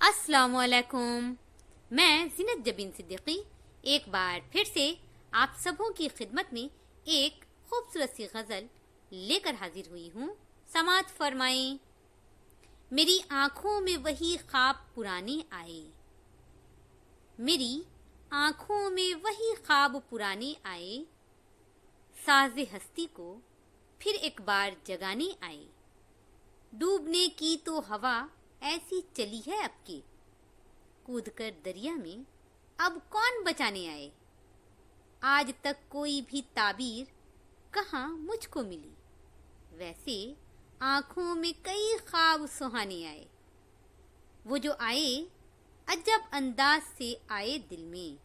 अस्सलाम वालेकुम। मैं ज़ीनत जबीन सिद्दीकी एक बार फिर से आप सबों की खिदमत में एक खूबसूरत सी गज़ल लेकर हाजिर हुई हूँ। समाअत फरमाएं। मेरी आँखों में वही ख्वाब पुराने आए, मेरी आँखों में वही ख्वाब पुराने आए, साज़े हस्ती को फिर एक बार जगाने आए। डूबने की तो हवा ऐसी चली है अब के, कूद कर दरिया में अब कौन बचाने आए। आज तक कोई भी ताबीर कहाँ मुझको मिली, वैसे आँखों में कई ख्वाब सुहाने आए। वो जो आए अजब अंदाज से आए दिल में,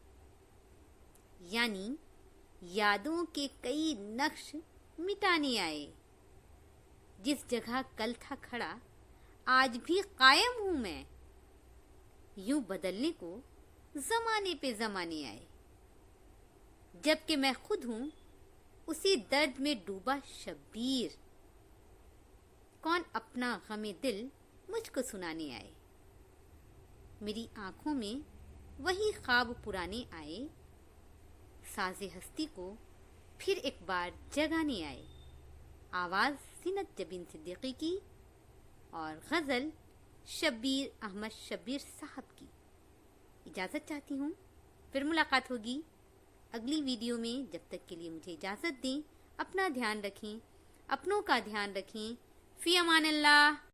यानी यादों के कई नक्श मिटाने आए। जिस जगह कल था खड़ा आज भी कायम हूँ मैं, यूं बदलने को जमाने पे जमाने आए। जबकि मैं खुद हूँ उसी दर्द में डूबा शब्बीर, कौन अपना गमे दिल मुझको सुनाने आए। मेरी आंखों में वही ख्वाब पुराने आए, साज़े हस्ती को फिर एक बार जगाने आए। आवाज़ ज़ीनत जबीन सिद्दीकी की और गज़ल शब्बीर अहमद शब्बीर साहब की। इजाज़त चाहती हूँ, फिर मुलाकात होगी अगली वीडियो में। जब तक के लिए मुझे इजाज़त दें। अपना ध्यान रखें, अपनों का ध्यान रखें। फ़ी अमान अल्लाह।